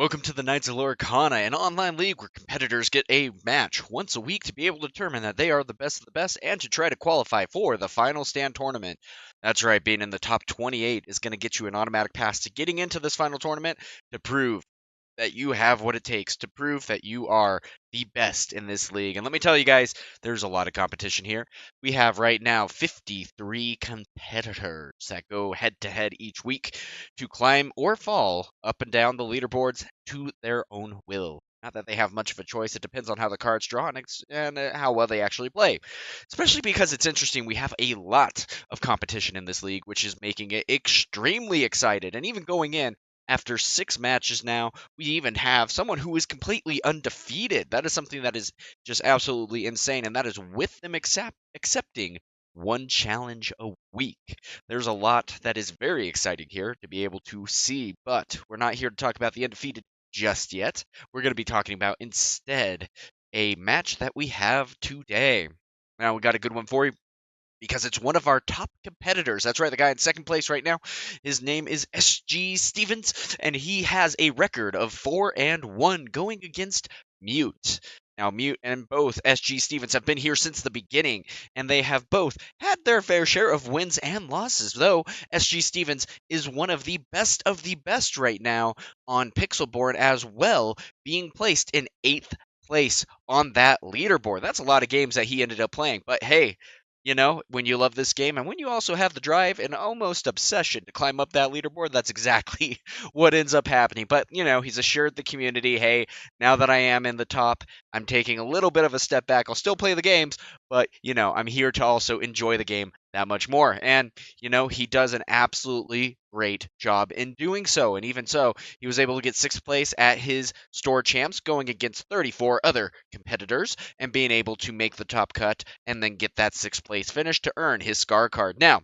Welcome to the Knights of Lorcana, an online league where competitors get a match once a week to be able to determine that they are the best of the best and to try to qualify for the Final Stand tournament. That's right, being in the top 28 is going to get you an automatic pass to getting into this final tournament to prove that you have what it takes, to prove that you are the best in this league. And let me tell you guys, there's a lot of competition here. We have right now 53 competitors that go head to head each week to climb or fall up and down the leaderboards to their own will. Not that they have much of a choice. It depends on how the cards draw and how well they actually play. Especially because it's interesting, we have a lot of competition in this league, which is making it extremely excited. And even going in, after 6 matches now, we even have someone who is completely undefeated. That is something that is just absolutely insane, and that is with them accepting one challenge a week. There's a lot that is very exciting here to be able to see, but we're not here to talk about the undefeated just yet. We're going to be talking about instead a match that we have today. Now, we got a good one for you because it's one of our top competitors. That's right, the guy in second place right now. His name is SgStevens, and he has a record of 4-1 going against Mute. Now, Mute and both SgStevens have been here since the beginning, and they have both had their fair share of wins and losses, though SgStevens is one of the best right now on Pixelboard as well, being placed in 8th place on that leaderboard. That's a lot of games that he ended up playing, but hey, when you love this game and when you also have the drive and almost obsession to climb up that leaderboard, that's exactly what ends up happening. But, he's assured the community, hey, now that I am in the top, I'm taking a little bit of a step back. I'll still play the games, but, I'm here to also enjoy the game that much more. And, he does an absolutely great job in doing so. And even so, he was able to get 6th place at his store champs, going against 34 other competitors and being able to make the top cut and then get that 6th place finish to earn his Scar card. Now,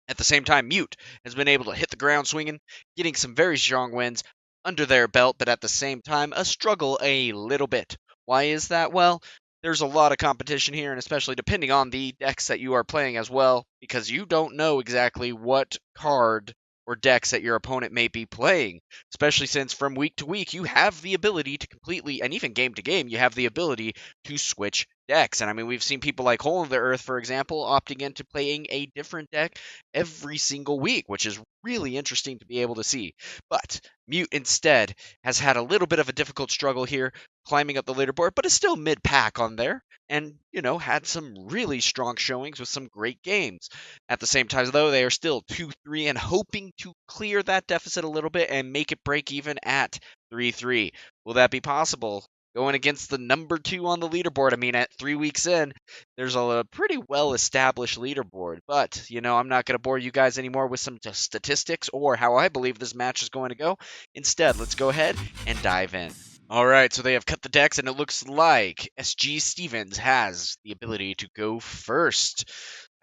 at the same time, Mute has been able to hit the ground swinging, getting some very strong wins under their belt, but at the same time, a struggle a little bit. Why is that? Well, there's a lot of competition here, and especially depending on the decks that you are playing as well, because you don't know exactly what card or decks that your opponent may be playing, especially since from week to week you have the ability to completely, and even game to game, you have the ability to switch decks. And I mean, we've seen people like Hole in the Earth, for example, opting into playing a different deck every single week, which is really interesting to be able to see. But Mute instead has had a little bit of a difficult struggle here climbing up the leaderboard, but is still mid-pack on there and, had some really strong showings with some great games. At the same time, though, they are still 2-3 and hoping to clear that deficit a little bit and make it break even at 3-3. Will that be possible? Going against the number 2 on the leaderboard. I mean, at 3 weeks in, there's a pretty well-established leaderboard. But, I'm not going to bore you guys anymore with some statistics or how I believe this match is going to go. Instead, let's go ahead and dive in. All right, so they have cut the decks, and it looks like SgStevens has the ability to go first.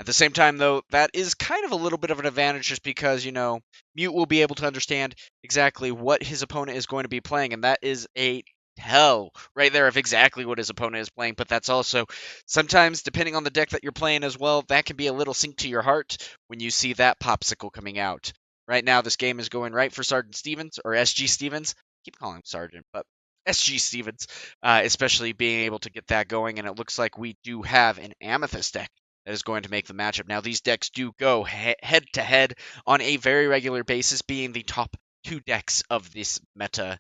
At the same time, though, that is kind of a little bit of an advantage just because, Mute will be able to understand exactly what his opponent is going to be playing, and that is a tell right there of exactly what his opponent is playing. But that's also sometimes, depending on the deck that you're playing as well, that can be a little sink to your heart when you see that popsicle coming out. Right now, this game is going right for Sergeant Stevens, or SgStevens. Keep calling him Sergeant, but SgStevens, especially being able to get that going. And it looks like we do have an Amethyst deck that is going to make the matchup. Now, these decks do go head to head on a very regular basis, being the top 2 decks of this meta.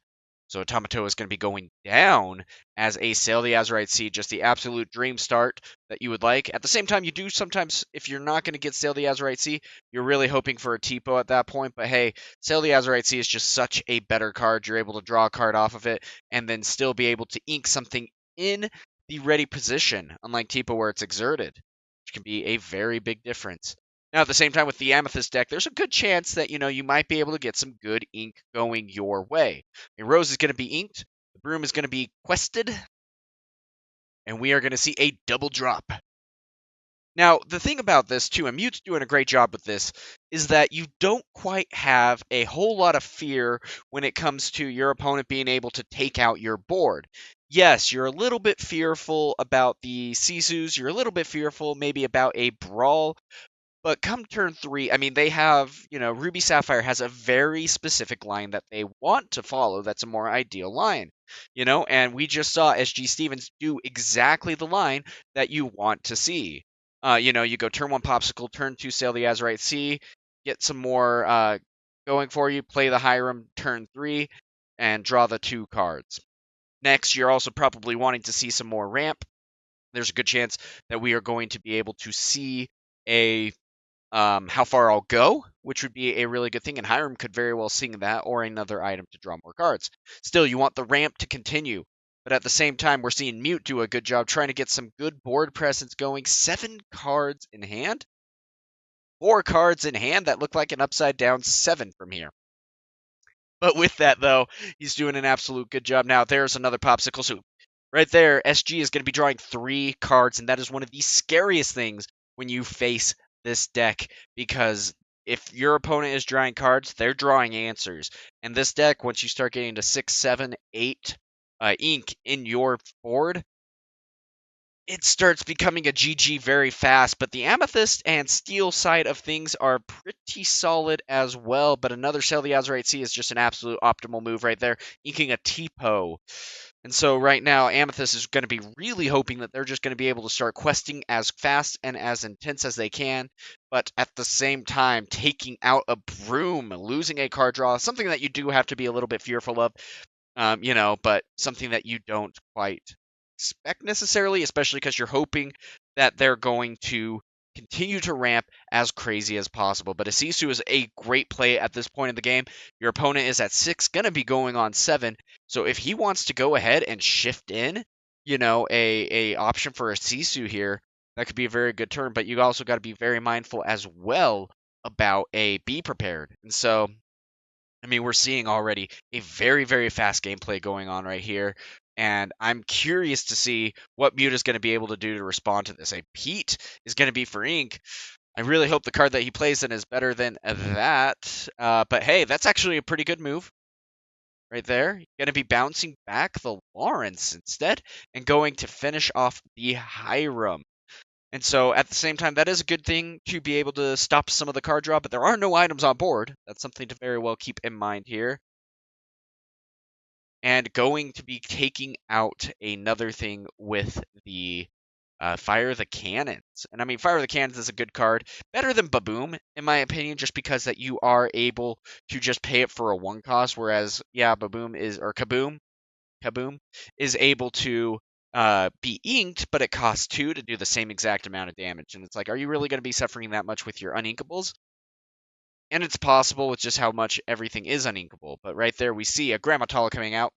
So Automato is going to be going down as a Sail the Azurite Sea, just the absolute dream start that you would like. At the same time, you do sometimes, if you're not going to get Sail the Azurite Sea, you're really hoping for a Tipo at that point. But hey, Sail the Azurite Sea is just such a better card. You're able to draw a card off of it and then still be able to ink something in the ready position, unlike Tipo where it's exerted, which can be a very big difference. Now, at the same time, with the Amethyst deck, there's a good chance that, you might be able to get some good ink going your way. A Rose is going to be inked, the Broom is going to be quested, and we are going to see a double drop. Now, the thing about this, too, and Mute's doing a great job with this, is that you don't quite have a whole lot of fear when it comes to your opponent being able to take out your board. Yes, you're a little bit fearful about the Sisus, you're a little bit fearful maybe about a Brawl, But come turn 3, I mean, they have, Ruby Sapphire has a very specific line that they want to follow that's a more ideal line, and we just saw SgStevens do exactly the line that you want to see. You go turn 1 Popsicle, turn 2 Sail the Azurite Sea, get some more going for you, play the Hiram turn 3, and draw the 2 cards. Next, you're also probably wanting to see some more ramp. There's a good chance that we are going to be able to see a how far I'll go, which would be a really good thing, and Hiram could very well sing that, or another item to draw more cards. Still, you want the ramp to continue, but at the same time, we're seeing Mute do a good job trying to get some good board presence going. 7 cards in hand, 4 cards in hand that look like an upside down 7 from here. But with that, though, he's doing an absolute good job. Now, there's another Popsicle Soup. Right there, SG is going to be drawing 3 cards, and that is one of the scariest things when you face this deck, because if your opponent is drawing cards, they're drawing answers. And this deck, once you start getting to 6, 7, 8 ink in your board, it starts becoming a GG very fast. But the Amethyst and Steel side of things are pretty solid as well. But another Sail the Azurite Sea is just an absolute optimal move right there, inking a Tipo. And so right now, Amethyst is going to be really hoping that they're just going to be able to start questing as fast and as intense as they can, but at the same time, taking out a Broom, losing a card draw, something that you do have to be a little bit fearful of, but something that you don't quite expect necessarily, especially because you're hoping that they're going to continue to ramp as crazy as possible. But Sisu is a great play at this point in the game. Your opponent is at 6, going to be going on 7. So if he wants to go ahead and shift in, a option for a Sisu here, that could be a very good turn. But you also got to be very mindful as well about a Be Prepared. And so, I mean, we're seeing already a very, very fast gameplay going on right here. And I'm curious to see what Mute is going to be able to do to respond to this. A Pete is going to be for Ink. I really hope the card that he plays in is better than that. But hey, that's actually a pretty good move right there. Going to be bouncing back the Lawrence instead and going to finish off the Hiram. And so at the same time, that is a good thing to be able to stop some of the card draw, but there are no items on board. That's something to very well keep in mind here. And going to be taking out another thing with the Fire the Cannons. And I mean, Fire the Cannons is a good card. Better than Baboom, in my opinion, just because that you are able to just pay it for a 1 cost, whereas, yeah, Baboom is, or Kaboom is able to be inked, but it costs 2 to do the same exact amount of damage. And it's like, are you really going to be suffering that much with your uninkables? And it's possible with just how much everything is uninkable. But right there, we see a Grammatala coming out.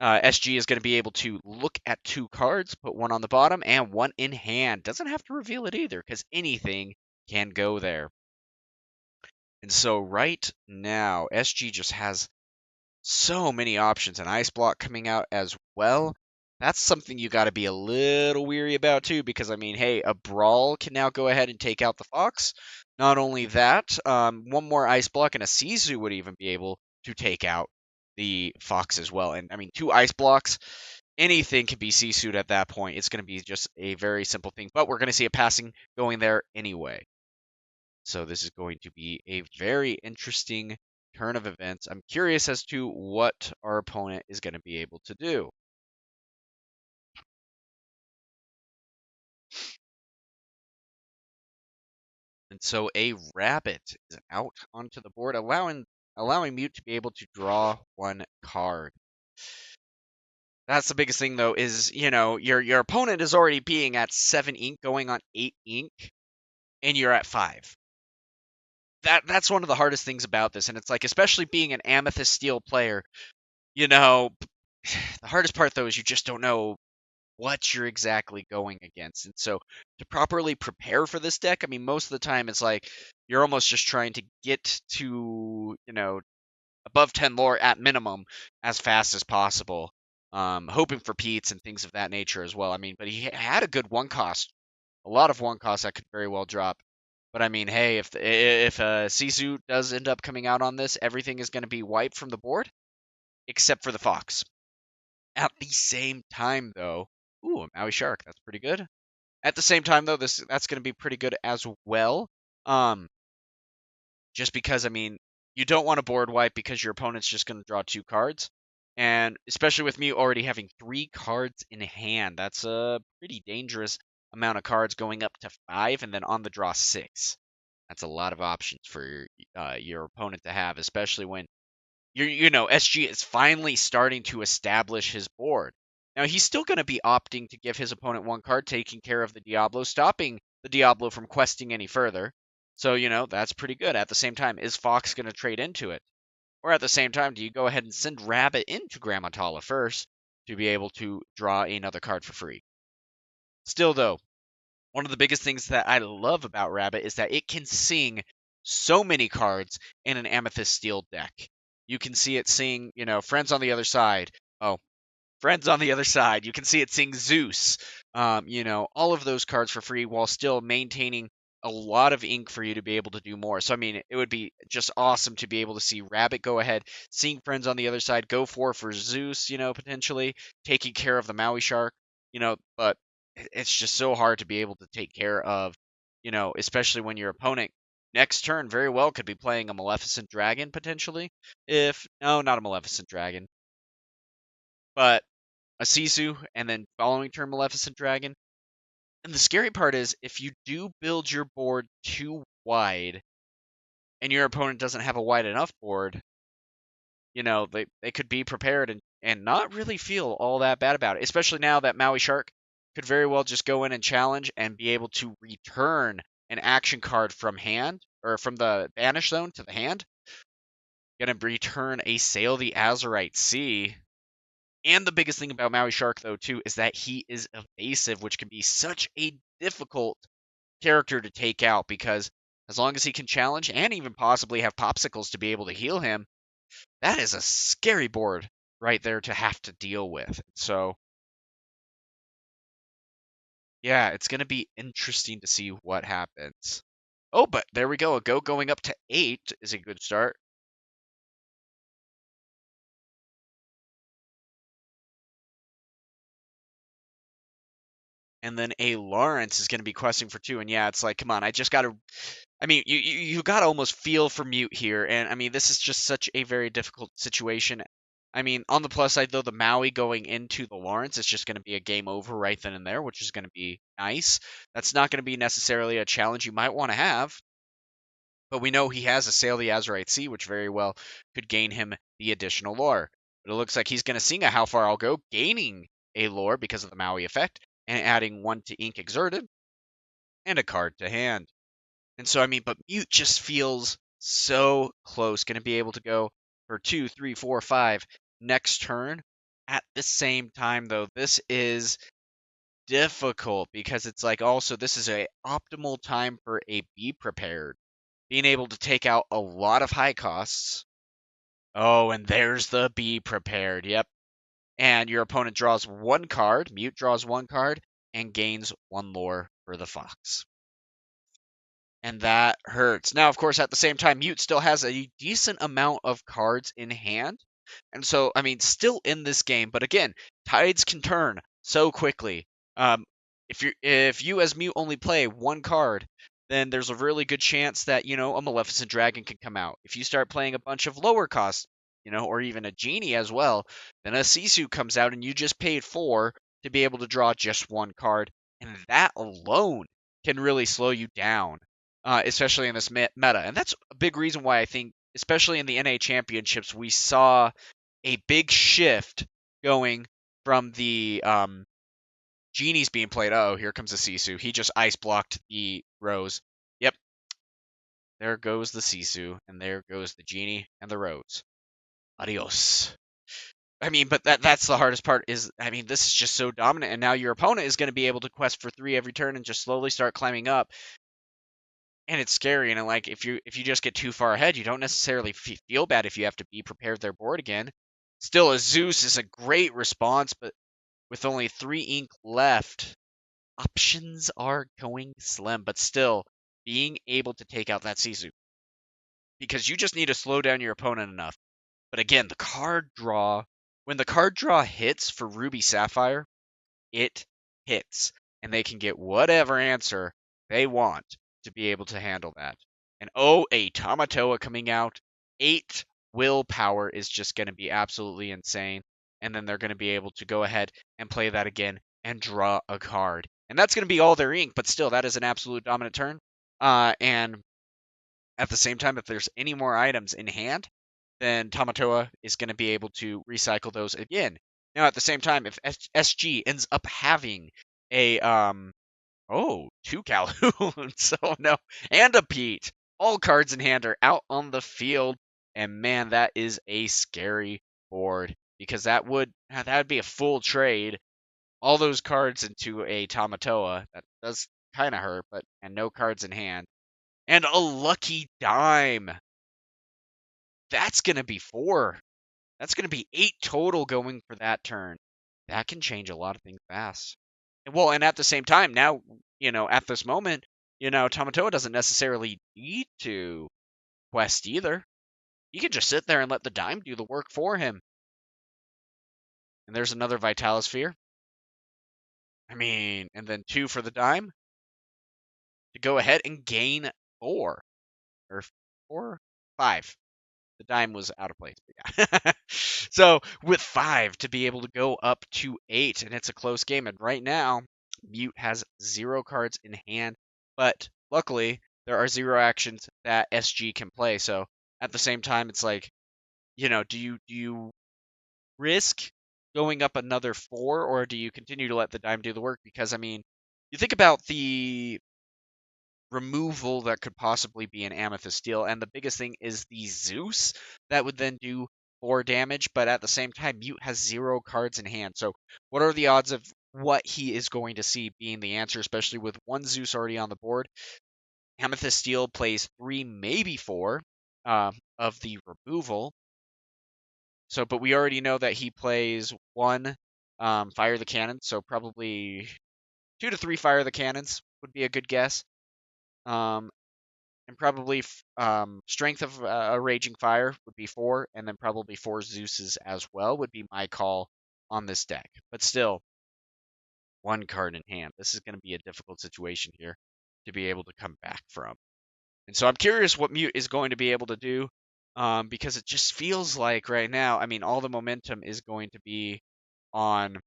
SG is going to be able to look at 2 cards, put 1 on the bottom and 1 in hand. Doesn't have to reveal it either, because anything can go there. And so right now, SG just has so many options. An Ice Block coming out as well. That's something you got to be a little weary about too, because I mean, hey, a Brawl can now go ahead and take out the Fox. Not only that, 1 more Ice Block and a Sisu would even be able to take out the Fox as well. And I mean, 2 Ice Blocks, anything can be Sisu'd at that point. It's going to be just a very simple thing, but we're going to see a passing going there anyway. So this is going to be a very interesting turn of events. I'm curious as to what our opponent is going to be able to do. And so a rabbit is out onto the board, allowing Mute to be able to draw 1 card. That's the biggest thing, though, is, your opponent is already being at 7 ink, going on 8 ink, and you're at 5. That's one of the hardest things about this, and it's like, especially being an Amethyst Steel player, the hardest part, though, is you just don't know what you're exactly going against. And so to properly prepare for this deck, I mean, most of the time it's like you're almost just trying to get to, above 10 lore at minimum as fast as possible. Hoping for Pete's and things of that nature as well. I mean, but he had a good 1 cost, a lot of 1 cost that could very well drop. But I mean, hey, if Sisu does end up coming out on this, everything is going to be wiped from the board, except for the Fox. At the same time, though, ooh, a Maui Shark, that's pretty good. At the same time, though, that's going to be pretty good as well, Um, just because, I mean, you don't want a board wipe because your opponent's just going to draw 2 cards. And especially with me already having 3 cards in hand, that's a pretty dangerous amount of cards going up to 5 and then on the draw 6. That's a lot of options for your opponent to have, especially when SG is finally starting to establish his board. Now he's still going to be opting to give his opponent 1 card, taking care of the Diablo, stopping the Diablo from questing any further. So, that's pretty good. At the same time, is Fox going to trade into it? Or at the same time, do you go ahead and send Rabbit into Grammatala first to be able to draw another card for free? Still, though, one of the biggest things that I love about Rabbit is that it can sing so many cards in an Amethyst Steel deck. You can see it sing, Friends on the Other Side. Oh, Friends on the Other Side. You can see it sing Zeus. All of those cards for free while still maintaining a lot of ink for you to be able to do more. So, I mean, it would be just awesome to be able to see Rabbit go ahead, seeing Friends on the Other Side, go for Zeus, potentially taking care of the Maui Shark, but it's just so hard to be able to take care of, especially when your opponent next turn very well could be playing a Maleficent Dragon potentially. No, not a Maleficent Dragon, but a Sisu, and then following turn Maleficent Dragon. And the scary part is if you do build your board too wide and your opponent doesn't have a wide enough board, they could be prepared and not really feel all that bad about it, especially now that Maui Shark could very well just go in and challenge and be able to return an action card from hand or from the banish zone to the hand. Gonna return a Sail the Azurite Sea. And the biggest thing about Maui Shark, though, too, is that he is evasive, which can be such a difficult character to take out because as long as he can challenge and even possibly have popsicles to be able to heal him, that is a scary board right there to have to deal with. So, yeah, it's going to be interesting to see what happens. Oh, but there we go. A go going up to 8 is a good start. And then a Lawrence is going to be questing for 2. And yeah, it's like, come on, I just got to. I mean, you got to almost feel for Mute here. And I mean, this is just such a very difficult situation. I mean, on the plus side, though, the Maui going into the Lawrence is just going to be a game over right then and there, which is going to be nice. That's not going to be necessarily a challenge you might want to have. But we know he has a Sail the Azurite Sea, which very well could gain him the additional lore. But it looks like he's going to sing a How Far I'll Go, gaining a lore because of the Maui effect, and adding 1 to Ink Exerted, and a card to hand. And so, I mean, but Mute just feels so close, going to be able to go for 2, 3, 4, 5 next turn. At the same time, though, this is difficult because it's like also this is a optimal time for a Be Prepared, being able to take out a lot of high costs. Oh, and there's the Be Prepared. Yep. And your opponent draws 1 card, Mute draws 1 card, and gains 1 lore for the Fox. And that hurts. Now, of course, at the same time, Mute still has a decent amount of cards in hand. And so, I mean, still in this game, but again, tides can turn so quickly. If you as Mute only play 1 card, then there's a really good chance that, a Maleficent Dragon can come out. If you start playing a bunch of lower cost, or even a Genie as well, then a Sisu comes out and you just paid 4 to be able to draw just 1 card. And that alone can really slow you down, especially in this meta. And that's a big reason why I think, especially in the NA championships, we saw a big shift going from the Genies being played. Oh, here comes the Sisu. He just ice blocked the Rose. Yep. There goes the Sisu, and there goes the Genie and the Rose. Adios. I mean, but that's the hardest part is, I mean, this is just so dominant, and now your opponent is going to be able to quest for 3 every turn and just slowly start climbing up. And it's scary, and like if you just get too far ahead, you don't necessarily feel bad if you have to be prepared their board again. Still, a Zeus is a great response, but with only 3 ink left, options are going slim. But still, being able to take out that Sisu, because you just need to slow down your opponent enough. But again, the card draw, when the card draw hits for Ruby Sapphire, it hits, and they can get whatever answer they want. to be able to handle that. And oh, a Tamatoa coming out. 8 willpower is just going to be absolutely insane. And then they're going to be able to go ahead and play that again and draw a card. And that's going to be all their ink, but still, that is an absolute dominant turn. And at the same time, if there's any more items in hand, then Tamatoa is going to be able to recycle those again. Now, at the same time, if SG ends up having a two Calhouns, oh no, and a Pete, all cards in hand are out on the field, and man, that is a scary board because that'd be a full trade. All those cards into a Tamatoa. That does kind of hurt, and no cards in hand. And a lucky dime. That's going to be 4. That's going to be 8 total going for that turn. That can change a lot of things fast. Well, and at the same time, now, at this moment, Tamatoa doesn't necessarily need to quest either. He can just sit there and let the dime do the work for him. And there's another Vitalosphere. And then 2 for the dime to go ahead and gain 4. Or 4? 5. The dime was out of place. Yeah. So with 5 to be able to go up to 8, and it's a close game. And right now, Mute has 0 cards in hand, but luckily there are 0 actions that SG can play. So at the same time, it's like, do you risk going up another 4, or do you continue to let the dime do the work? Because you think about the removal that could possibly be an Amethyst Steel, and the biggest thing is the Zeus that would then do 4 damage, but at the same time, Mute has 0 cards in hand. So what are the odds of what he is going to see being the answer, especially with 1 Zeus already on the board? Amethyst Steel plays 3, maybe 4 of the removal. So, but we already know that he plays 1 Fire the Cannon, so probably 2 to 3 Fire the Cannons would be a good guess. And probably Strength of a Raging Fire would be 4, and then probably 4 Zeuses as well would be my call on this deck. But still, 1 card in hand. This is going to be a difficult situation here to be able to come back from. And so I'm curious what Mute is going to be able to do, because it just feels like right now, all the momentum is going to be on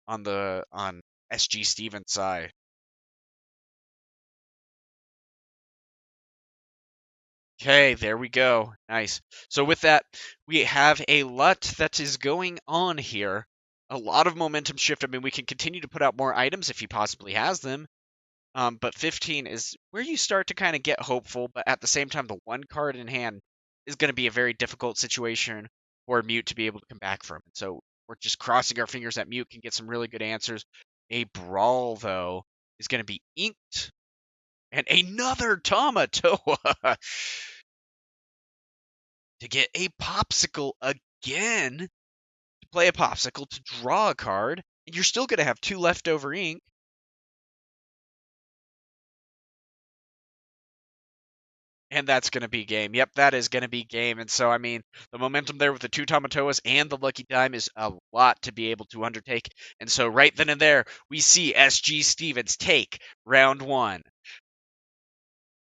SgStevens' side. Okay, there we go. Nice. So with that, we have a lot that is going on here. A lot of momentum shift. We can continue to put out more items if he possibly has them. But 15 is where you start to kind of get hopeful, but at the same time, the 1 card in hand is going to be a very difficult situation for Mute to be able to come back from. And so we're just crossing our fingers that Mute can get some really good answers. A Brawl, though, is going to be inked. And another Tamatoa to get a Popsicle again, to play a Popsicle to draw a card, and you're still going to have 2 leftover ink. And that's going to be game. Yep, that is going to be game. And so, the momentum there with the 2 Tamatoas and the Lucky Dime is a lot to be able to undertake. And so right then and there, we see SgStevens take round 1.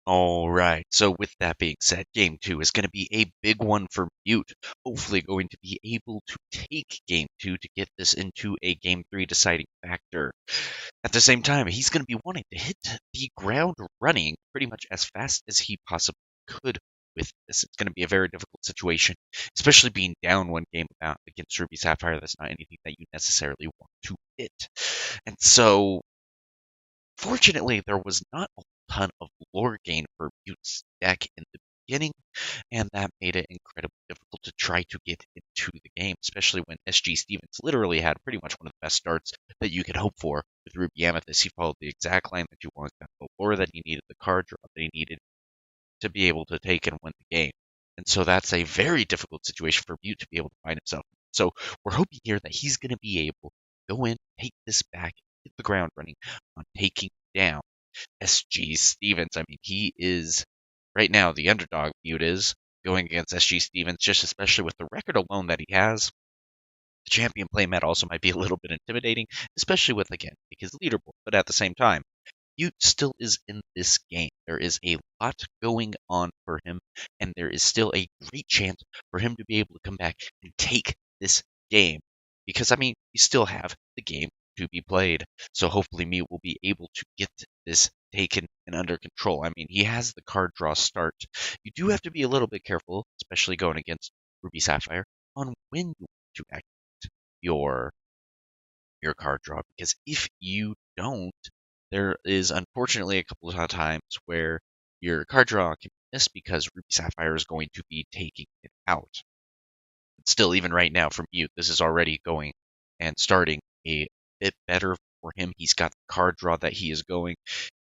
All right. So with that being said, game 2 is going to be a big one for Mute. Hopefully going to be able to take game 2 to get this into a game 3 deciding factor. At the same time, he's going to be wanting to hit the ground running pretty much as fast as he possibly could with this. It's going to be a very difficult situation, especially being down 1 game against Ruby Sapphire. That's not anything that you necessarily want to hit. And so, fortunately, there was not a ton of lore gain for Mute's deck in the beginning, and that made it incredibly difficult to try to get into the game, especially when SgStevens literally had pretty much one of the best starts that you could hope for with Ruby Amethyst. He followed the exact line that you wanted, got the lore that he needed, the card draw that he needed to be able to take and win the game. And so that's a very difficult situation for Mute to be able to find himself. So we're hoping here that he's going to be able to go in, take this back, hit the ground running on taking down SgStevens. He is right now the underdog. Mute is going against SgStevens, just especially with the record alone that he has. The champion playmat also might be a little bit intimidating, especially with, again, his leaderboard. But at the same time, Mute still is in this game. There is a lot going on for him, and there is still a great chance for him to be able to come back and take this game. Because, I mean, we still have the game to be played. So hopefully Mute will be able to get this taken and under control. I mean, he has the card draw start. You do have to be a little bit careful, especially going against Ruby Sapphire, on when you want to activate your card draw, because if you don't, there is unfortunately a couple of times where your card draw can be missed because Ruby Sapphire is going to be taking it out. But still, even right now from Mute, this is already going and starting a bit better for him. He's got the card draw that he is going.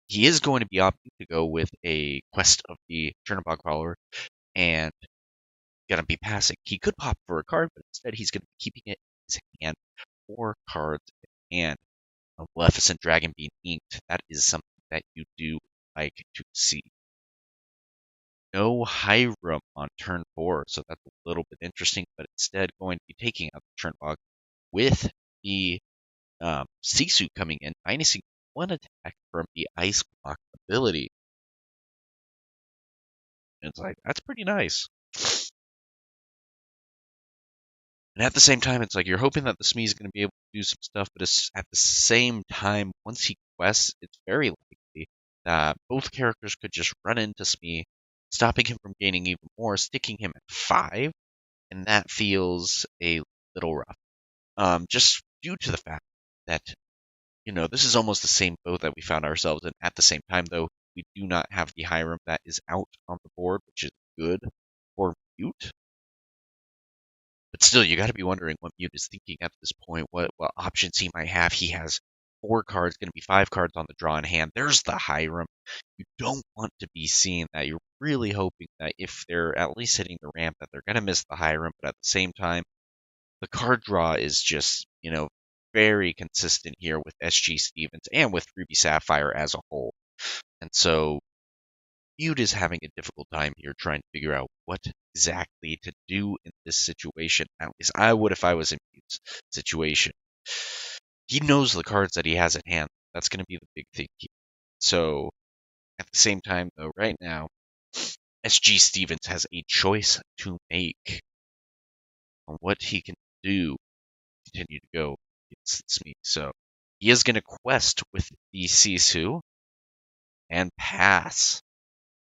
He is going to be opting to go with a Quest of the Chernobog Follower and going to be passing. He could pop for a card, but instead he's going to be keeping it in his hand. 4 cards in hand. A Maleficent Dragon being inked. That is something that you do like to see. No Hiram on turn 4, so that's a little bit interesting, but instead going to be taking out the Chernobog with the Sisu coming in, minusing 1 attack from the Ice Block ability. And it's like, that's pretty nice. And at the same time, it's like you're hoping that the Smee is going to be able to do some stuff, but it's at the same time, once he quests, it's very likely that both characters could just run into Smee, stopping him from gaining even more, sticking him at 5, and that feels a little rough. Just due to the fact that, this is almost the same boat that we found ourselves in. At the same time, though, we do not have the Hiram that is out on the board, which is good for Mute. But still, you got to be wondering what Mute is thinking at this point, what options he might have. He has 4 cards, going to be 5 cards on the draw in hand. There's the Hiram. You don't want to be seeing that. You're really hoping that if they're at least hitting the ramp, that they're going to miss the Hiram. But at the same time, the card draw is just, very consistent here with SgStevens and with Ruby Sapphire as a whole. And so Mute is having a difficult time here trying to figure out what exactly to do in this situation. At least I would if I was in Mute's situation. He knows the cards that he has at hand. That's going to be the big thing here. So at the same time, though, right now, SgStevens has a choice to make on what he can do to continue to go against me. So he is going to quest with the Sisu and pass.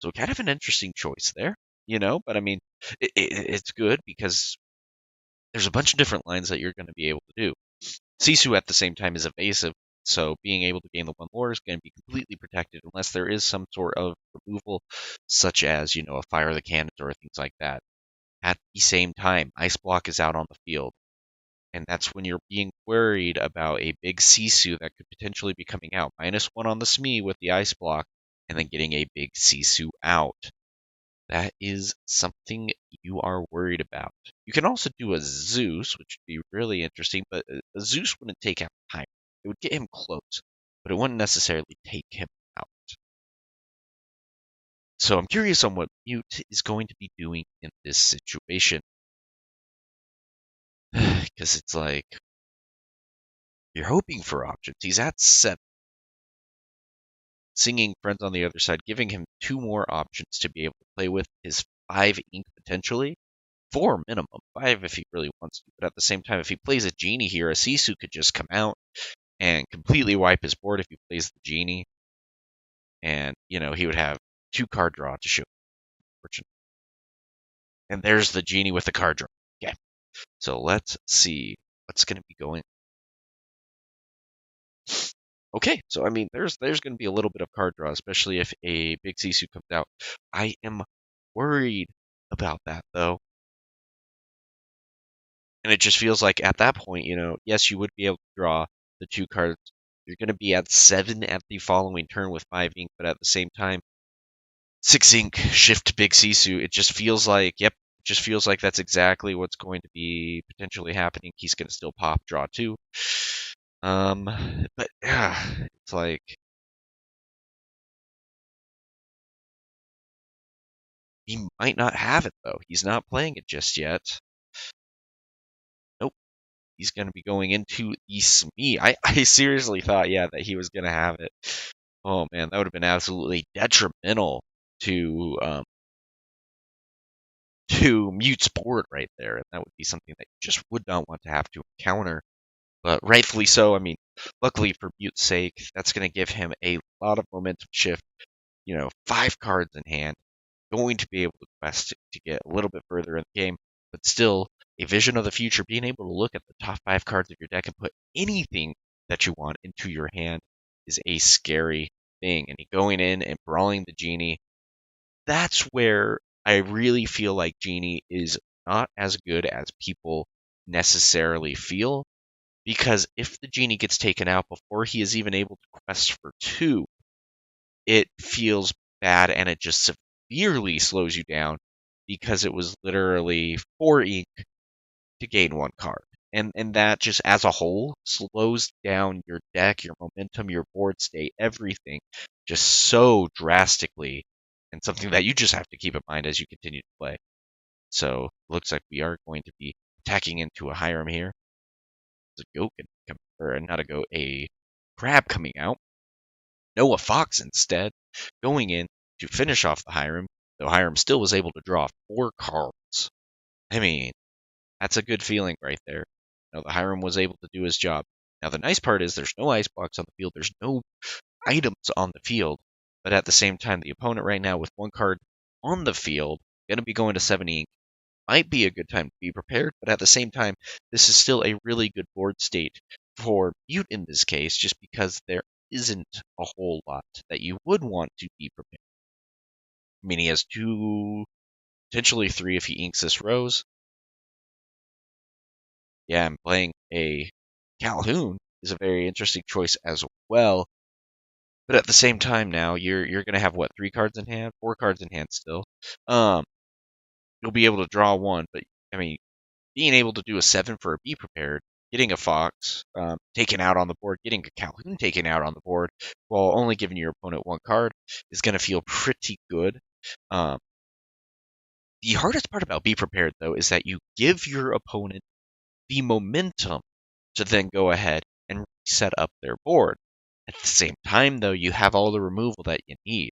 So kind of an interesting choice there, but I mean, it's good because there's a bunch of different lines that you're going to be able to do. Sisu at the same time is evasive, so being able to gain the 1 lore is going to be completely protected unless there is some sort of removal, such as, a Fire the Cannons or things like that. At the same time, Ice Block is out on the field, and that's when you're being worried about a big Sisu that could potentially be coming out. -1 on the Smee with the Ice Block, and then getting a big Sisu out. That is something you are worried about. You can also do a Zeus, which would be really interesting, but a Zeus wouldn't take out time. It would get him close, but it wouldn't necessarily take him out. So I'm curious on what Mute is going to be doing in this situation. Because it's like, you're hoping for options. He's at 7. Singing Friends on the Other Side, giving him 2 more options to be able to play with. His 5 ink potentially. 4 minimum, 5 if he really wants to. But at the same time, if he plays a Genie here, a Sisu could just come out and completely wipe his board if he plays the Genie. And, he would have 2 card draw to show. Unfortunately. And there's the Genie with the card draw. Okay. So let's see what's going to be going. Okay, so I mean, there's going to be a little bit of card draw, especially if a big Sisu comes out. I am worried about that, though. And it just feels like at that point, yes, you would be able to draw the 2 cards. You're going to be at 7 at the following turn with 5 ink, but at the same time, 6 ink, shift big Sisu. It just feels like, that's exactly what's going to be potentially happening. He's going to still pop, draw 2. But it's like he might not have it though. He's not playing it just yet. Nope. He's going to be going into the Smee. I seriously thought, that he was going to have it. Oh man, that would have been absolutely detrimental to to Mute's board right there, and that would be something that you just would not want to have to encounter. But rightfully so. I mean, luckily for Mute's sake, that's going to give him a lot of momentum shift. 5 cards in hand, going to be able to quest to get a little bit further in the game, but still a vision of the future, being able to look at the top 5 cards of your deck and put anything that you want into your hand is a scary thing. And going in and brawling the genie, that's where I really feel like Genie is not as good as people necessarily feel. Because if the Genie gets taken out before he is even able to quest for 2, it feels bad and it just severely slows you down because it was literally 4 ink to gain 1 card. And that just as a whole slows down your deck, your momentum, your board state, everything just so drastically, and something that you just have to keep in mind as you continue to play. So looks like we are going to be attacking into a Hiram here. There's a goat or not a goat, a crab coming out. Noah Fox instead going in to finish off the Hiram, though Hiram still was able to draw 4 cards. I mean, that's a good feeling right there. The Hiram was able to do his job. Now, the nice part is there's no ice blocks on the field. There's no items on the field. But at the same time, the opponent right now with 1 card on the field, going to be going to 7 ink, might be a good time to be prepared. But at the same time, this is still a really good board state for Mute in this case, just because there isn't a whole lot that you would want to be prepared. I mean, he has 2, potentially 3 if he inks this Rose. Yeah, and playing a Calhoun is a very interesting choice as well. But at the same time, now you're gonna have what, 3 cards in hand, 4 cards in hand still. Um, you'll be able to draw 1, but I mean, being able to do a 7 for a Be Prepared, getting a Fox taken out on the board, getting a Calhoun taken out on the board, while only giving your opponent 1 card is gonna feel pretty good. Um, the hardest part about Be Prepared though is that you give your opponent the momentum to then go ahead and set up their board. At the same time, though, you have all the removal that you need,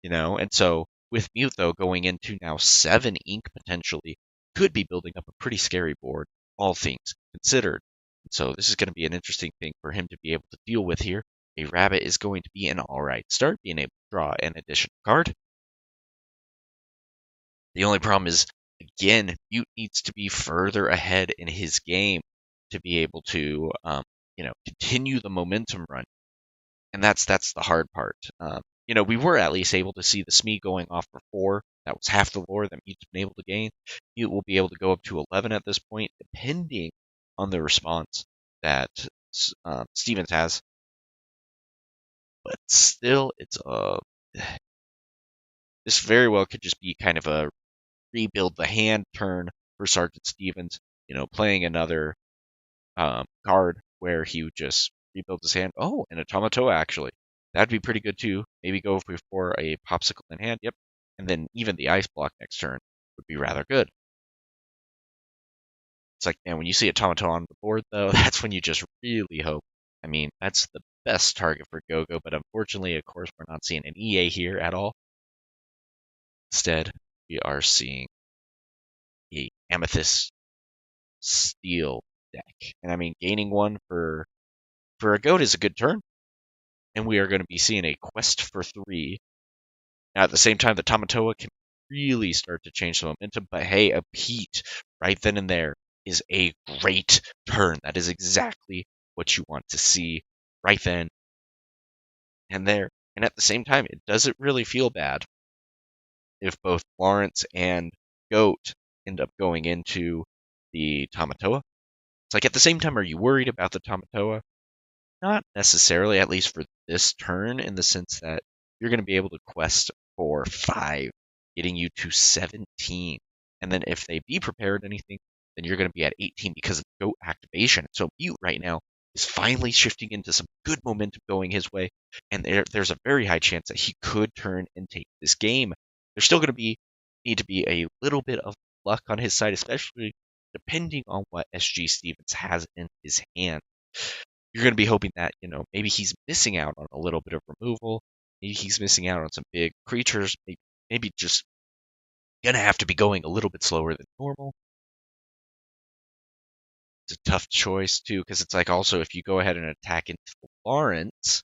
and so with Mute, though, going into now 7 ink potentially, could be building up a pretty scary board, all things considered. So this is going to be an interesting thing for him to be able to deal with here. A rabbit is going to be an alright start, being able to draw an additional card. The only problem is, again, Mute needs to be further ahead in his game to be able to, continue the momentum run, and that's the hard part. We were at least able to see the Smee going off for 4. That was half the lore that Mute's been able to gain. Mute will be able to go up to 11 at this point, depending on the response that Stevens has. But still, this very well could just be kind of a rebuild the hand turn for Sergeant Stevens. Playing another card where he would just rebuild his hand. Oh, and a Tamatoa, actually. That'd be pretty good, too. Maybe go for a Popsicle in hand. Yep. And then even the Ice Block next turn would be rather good. It's like, man, when you see a Tamatoa on the board, though, that's when you just really hope. I mean, that's the best target for Gogo, but unfortunately, of course, we're not seeing an EA here at all. Instead, we are seeing a Amethyst Steel deck. And I mean, gaining 1 for a goat is a good turn. And we are going to be seeing a quest for 3. Now, at the same time, the Tamatoa can really start to change the momentum. But hey, a Pete right then and there is a great turn. That is exactly what you want to see right then and there. And at the same time, it doesn't really feel bad if both Lawrence and Goat end up going into the Tamatoa. It's like at the same time, are you worried about the Tamatoa? Not necessarily, at least for this turn, in the sense that you're going to be able to quest for 5, getting you to 17. And then if they Be Prepared anything, then you're going to be at 18 because of Goat activation. So Mute right now is finally shifting into some good momentum going his way, and there's a very high chance that he could turn and take this game. There's still going to need to be a little bit of luck on his side, especially depending on what SgStevens has in his hand. you're going to be hoping that, maybe he's missing out on a little bit of removal. Maybe he's missing out on some big creatures. Maybe just going to have to be going a little bit slower than normal. It's a tough choice, too, because it's like also if you go ahead and attack into Lawrence,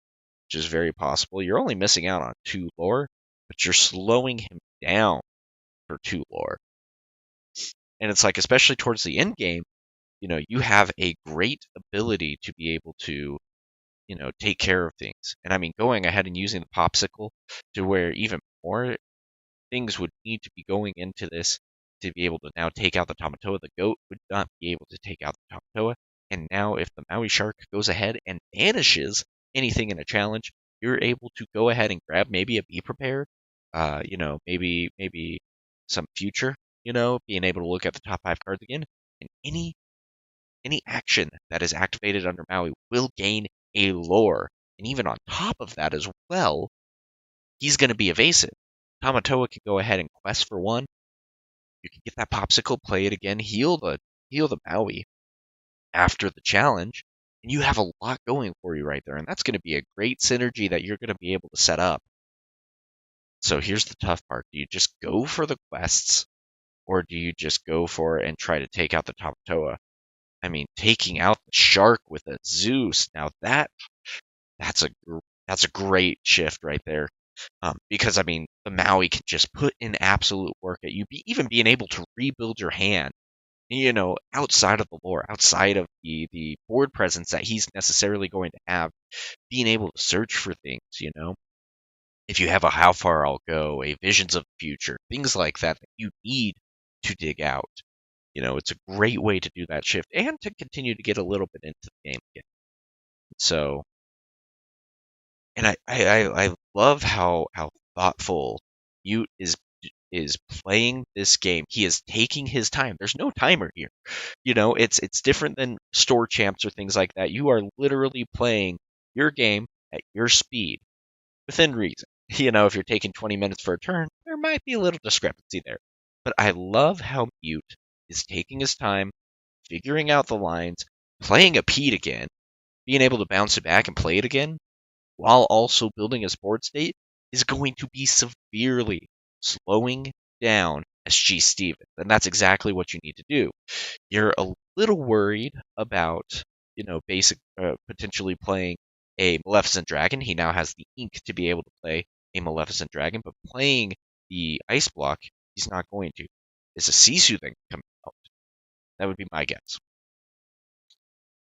which is very possible, you're only missing out on 2 lore, but you're slowing him down for 2 lore. And it's like, especially towards the end game, you have a great ability to be able to, take care of things. And I mean, going ahead and using the popsicle to where even more things would need to be going into this to be able to now take out the Tamatoa. The goat would not be able to take out the Tamatoa. And now, if the Maui shark goes ahead and banishes anything in a challenge, you're able to go ahead and grab maybe a be prepared, maybe some future, being able to look at the top 5 cards again, and any action that is activated under Maui will gain a lore. And even on top of that as well, he's going to be evasive. Tamatoa can go ahead and quest for 1. You can get that popsicle, play it again, heal the Maui after the challenge, and you have a lot going for you right there. And that's going to be a great synergy that you're going to be able to set up. So here's the tough part. Do you just go for the quests, or do you just go for it and try to take out the Tamatoa? I mean, taking out the shark with a Zeus, now that's a great shift right there. Because I mean, the Maui can just put in absolute work at you, even being able to rebuild your hand, outside of the lore, outside of the board presence that he's necessarily going to have, being able to search for things, if you have a How Far I'll Go, a Visions of the Future, things like that that you need to dig out. It's a great way to do that shift and to continue to get a little bit into the game again. So, and I love how thoughtful Mute is playing this game. He is taking his time. There's no timer here. It's different than store champs or things like that. You are literally playing your game at your speed within reason. If you're taking 20 minutes for a turn, there might be a little discrepancy there. But I love how Mute is taking his time, figuring out the lines, playing a Pete again, being able to bounce it back and play it again, while also building a board state, is going to be severely slowing down SgStevens. And that's exactly what you need to do. You're a little worried about, potentially playing a Maleficent Dragon. He now has the ink to be able to play a Maleficent Dragon, but playing the Ice Block, he's not going to. Is a Sisu then coming out? That would be my guess.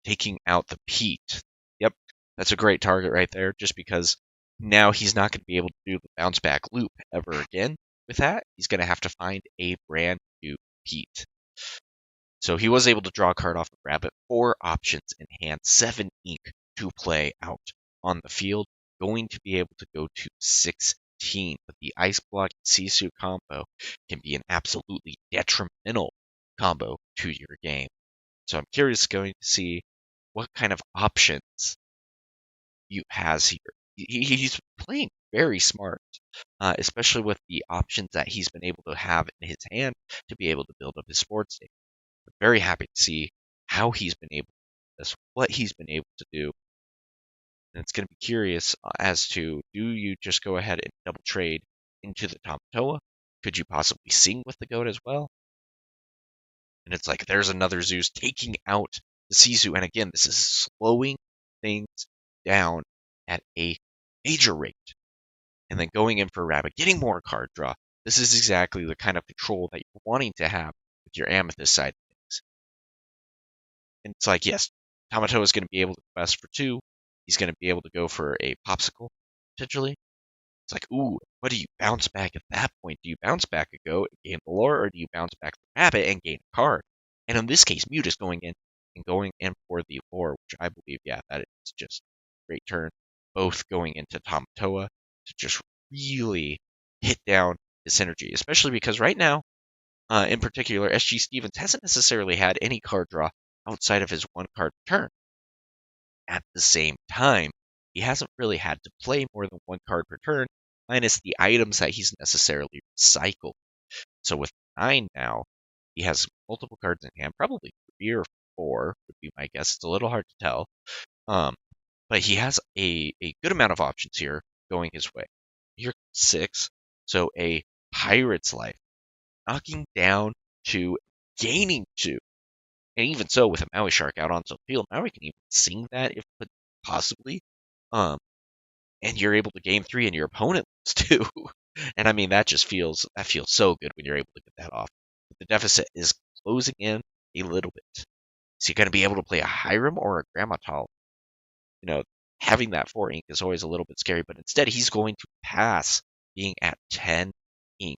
Taking out the Pete. Yep, that's a great target right there, just because now he's not going to be able to do the bounce back loop ever again with that. He's going to have to find a brand new Pete. So he was able to draw a card off the rabbit, 4 options in hand, 7 ink to play out on the field, going to be able to go to 16. But the Ice Block Sisu combo can be an absolutely detrimental combo to your game. So I'm curious going to see what kind of options you has here. He's playing very smart, especially with the options that he's been able to have in his hand to be able to build up his sports state. I'm very happy to see how he's been able to do this, what he's been able to do. And it's going to be curious as to, do you just go ahead and double trade into the Tamatoa? Could you possibly sing with the goat as well? And it's like, there's another Zeus taking out the Sisu. And again, this is slowing things down at a major rate. And then going in for a rabbit, getting more card draw. This is exactly the kind of control that you're wanting to have with your Amethyst side of things. And it's like, yes, Tamatoa is going to be able to quest for 2. He's going to be able to go for a popsicle, potentially. It's like, ooh, what do you bounce back at that point? Do you bounce back a goat and gain the lore, or do you bounce back the rabbit and gain a card? And in this case, Mute is going in for the lore, which I believe, yeah, that is just a great turn. Both going into Tamatoa to just really hit down the synergy, especially because right now, in particular, SgStevens hasn't necessarily had any card draw outside of his 1 card turn. At the same time, he hasn't really had to play more than 1 card per turn, minus the items that he's necessarily recycled. So with 9 now, he has multiple cards in hand, probably 3 or 4 would be my guess. It's a little hard to tell. Um, but he has a good amount of options here going his way. Here, 6. So a Pirate's Life, knocking down 2, gaining 2. And even so, with a Maui Shark out on the field, Maui can even sing that if possibly. Um, and you're able to gain 3 and your opponent loses 2. And I mean that feels so good when you're able to get that off. But the deficit is closing in a little bit. Is he going to be able to play a Hiram or a Grandma Tall? You know, having that 4 ink is always a little bit scary, but instead he's going to pass being at 10 ink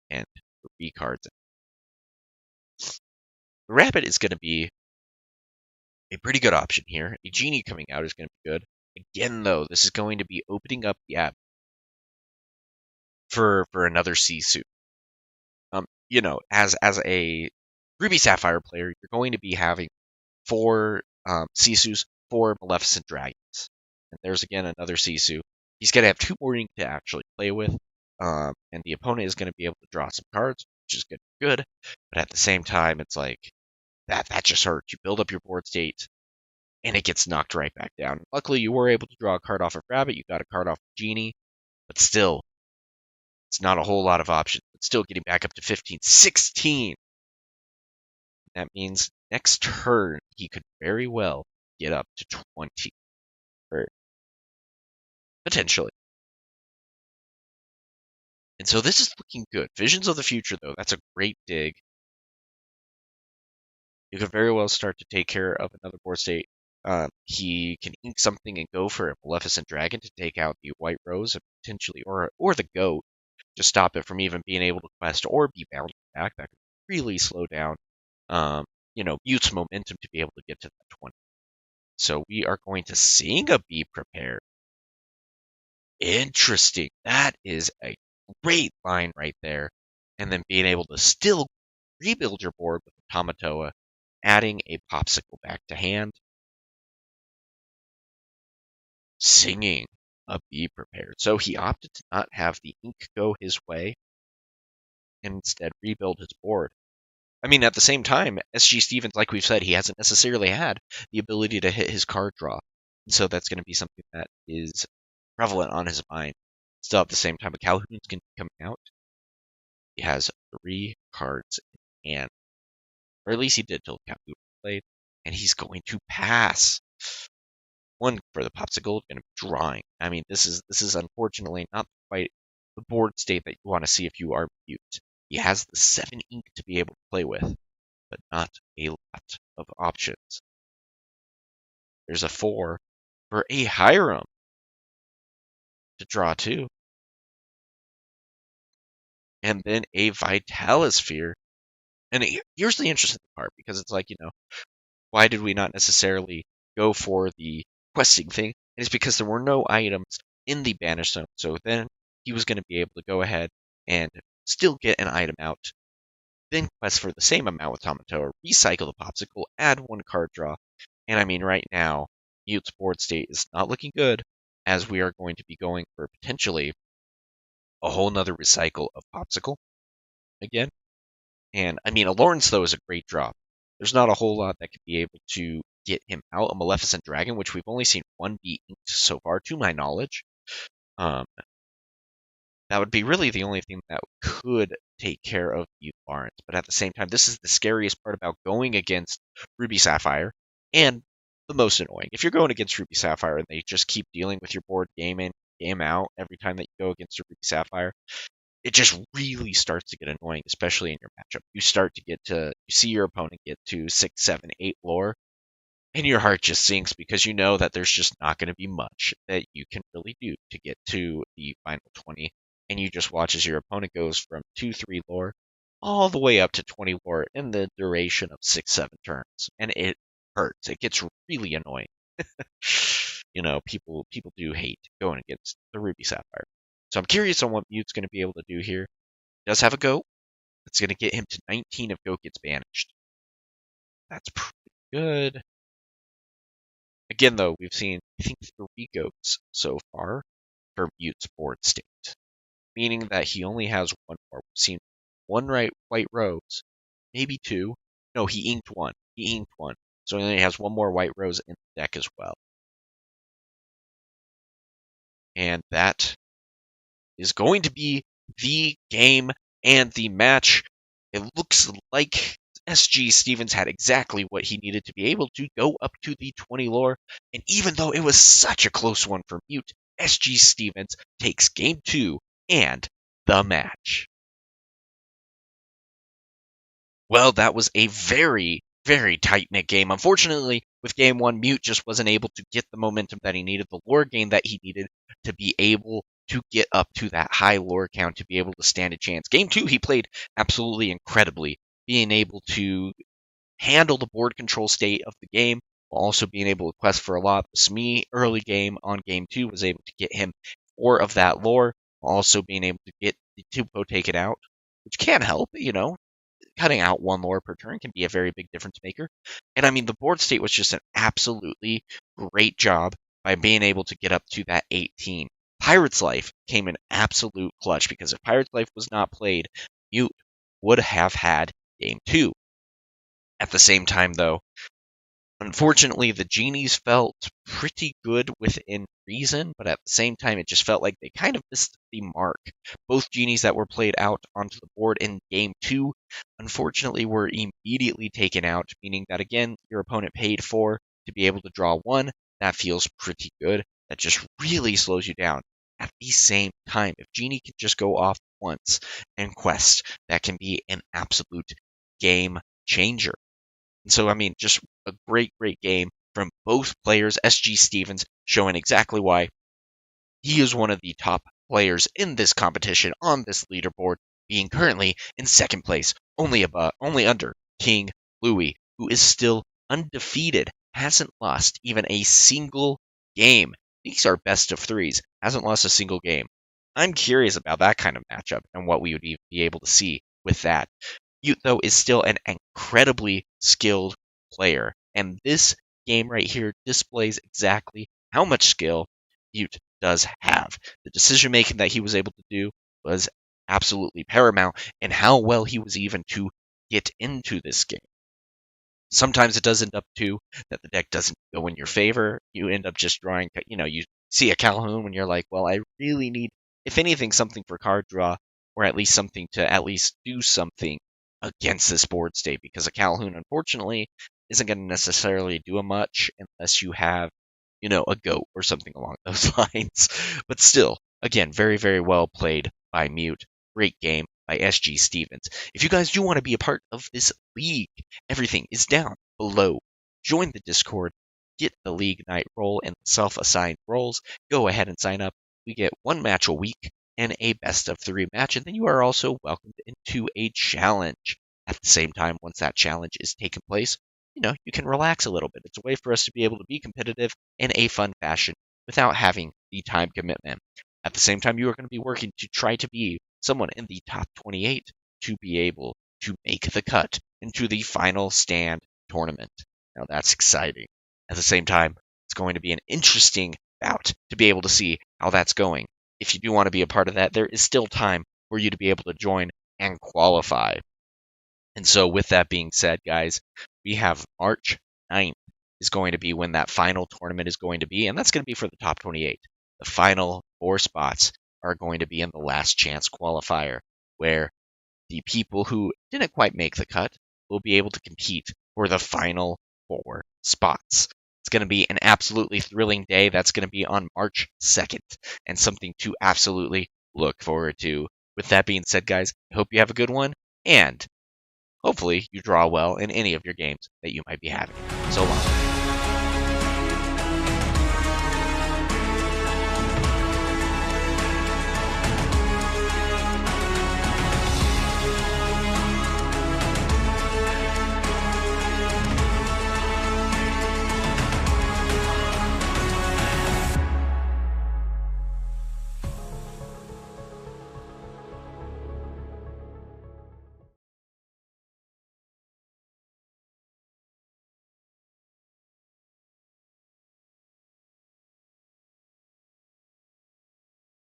and 3 cards. The Rabbit is going to be a pretty good option here. A Genie coming out is going to be good. Again, though, this is going to be opening up the app for another Sisu. As a Ruby Sapphire player, you're going to be having 4 Sisus, 4 Maleficent Dragons. And there's again another Sisu. He's going to have 2 more ink to actually play with, and the opponent is going to be able to draw some cards, which is good. But at the same time, it's like that just hurts. You build up your board state, and it gets knocked right back down. Luckily, you were able to draw a card off of Rabbit. You got a card off of Genie, but still, it's not a whole lot of options. But still getting back up to 15, 16. That means next turn he could very well get up to 20, or potentially. And so this is looking good. Visions of the Future, though, that's a great dig. You could very well start to take care of another board state. He can ink something and go for a Maleficent Dragon to take out the White Rose and potentially, or the Goat, to stop it from even being able to quest or be bound back. That could really slow down, Mute's momentum to be able to get to that 20. So we are going to seeing a Be Prepared. Interesting. That is a great line right there. And then being able to still rebuild your board with a Tamatoa, adding a Popsicle back to hand, singing a Be Prepared. So he opted to not have the ink go his way and instead rebuild his board. I mean, at the same time, SgStevens, like we've said, he hasn't necessarily had the ability to hit his card draw. So that's going to be something that is prevalent on his mind. Still, at the same time, a Calhoun's going to be coming out. He has 3 cards in hand, or at least he did till Calhoun played, and he's going to pass. 1 for the Popsicle, going to be drawing. I mean, this is unfortunately not quite the board state that you want to see if you are Mute. He has the 7 ink to be able to play with, but not a lot of options. There's a 4 for a Hiram to draw 2. And then a Vitalisphere. And here's the interesting part, because it's like, why did we not necessarily go for the questing thing? And it's because there were no items in the Banish Zone. So then he was going to be able to go ahead and still get an item out, then quest for the same amount with Tamatoa, recycle the Popsicle, add 1 card draw. And I mean, right now, Mute's board state is not looking good, as we are going to be going for potentially a whole nother recycle of Popsicle again. And I mean, a Lawrence, though, is a great drop. There's not a whole lot that could be able to get him out. A Maleficent Dragon, which we've only seen 1 be inked so far, to my knowledge. Um, that would be really the only thing that could take care of you, Lawrence. But at the same time, this is the scariest part about going against Ruby Sapphire, and the most annoying. If you're going against Ruby Sapphire and they just keep dealing with your board game in, game out every time that you go against a Ruby Sapphire, it just really starts to get annoying, especially in your matchup. You see your opponent get to 6, 7, 8 lore, and your heart just sinks because you know that there's just not going to be much that you can really do to get to the final 20. And you just watch as your opponent goes from 2, 3 lore all the way up to 20 lore in the duration of 6, 7 turns. And it hurts. It gets really annoying. People do hate going against the Ruby Sapphire. So I'm curious on what Mute's going to be able to do here. He does have a Goat. That's going to get him to 19 if Goat gets banished. That's pretty good. Again, though, we've seen, I think, 3 Goats so far for Mute's board state, meaning that he only has 1 more. We've seen 1 White Rose, maybe 2. No, he inked 1. He inked 1. So he only has 1 more White Rose in the deck as well. and that is going to be the game and the match. It looks like SgStevens had exactly what he needed to be able to go up to the 20 lore, and even though it was such a close one for Mute, SgStevens takes game 2 and the match. Well, that was a very, very tight-knit game. Unfortunately, with game 1, Mute just wasn't able to get the momentum that he needed, the lore gain that he needed to be able to get up to that high lore count to be able to stand a chance. Game 2, he played absolutely incredibly, being able to handle the board control state of the game while also being able to quest for a lot. The Smee early game on game 2 was able to get him 4 of that lore, while also being able to get the Tupo taken out, which can help, cutting out 1 lore per turn can be a very big difference maker. And I mean, the board state was just an absolutely great job by being able to get up to that 18. Pirate's Life came in absolute clutch because if Pirate's Life was not played, Mute would have had game 2. At the same time, though, unfortunately, the Genies felt pretty good within reason, but at the same time, it just felt like they kind of missed the mark. Both Genies that were played out onto the board in Game 2, unfortunately, were immediately taken out, meaning that, again, your opponent paid 4 to be able to draw 1. That feels pretty good. That just really slows you down. At the same time, if Genie can just go off once and quest, that can be an absolute game changer. And so, I mean, just a great, great game from both players. SgStevens showing exactly why he is one of the top players in this competition on this leaderboard, being currently in second place, only under King Louis, who is still undefeated, hasn't lost even a single game. These are best of threes, hasn't lost a single game. I'm curious about that kind of matchup and what we would be able to see with that. Mute, though, is still an incredibly skilled player, and this game right here displays exactly how much skill Mute does have. The decision making that he was able to do was absolutely paramount, and how well he was even to get into this game. Sometimes it does end up too that the deck doesn't go in your favor. You end up just drawing, you see a Calhoun when you're like, well, I really need, if anything, something for card draw, or at least something to at least do something against this board state, because a Calhoun, unfortunately, isn't going to necessarily do a much unless you have, a goat or something along those lines. But still, again, very, very well played by Mute. Great game by SgStevens. If you guys do want to be a part of this league, everything is down below. Join the Discord, get the League Night roll and self-assigned roles. Go ahead and sign up. We get 1 match a week and a best of 3 match, and then you are also welcomed into a challenge. At the same time, once that challenge is taken place, you can relax a little bit. It's a way for us to be able to be competitive in a fun fashion without having the time commitment. At the same time, you are going to be working to try to be someone in the top 28 to be able to make the cut into the final stand tournament. Now that's exciting. At the same time, it's going to be an interesting bout to be able to see how that's going. If you do want to be a part of that, there is still time for you to be able to join and qualify. And so with that being said, guys, we have March 9th is going to be when that final tournament is going to be, and that's going to be for the top 28. The final 4 spots are going to be in the last chance qualifier, where the people who didn't quite make the cut will be able to compete for the final 4 spots. It's going to be an absolutely thrilling day. That's going to be on March 2nd, and something to absolutely look forward to. With that being said, guys, I hope you have a good one, and hopefully you draw well in any of your games that you might be having. So long.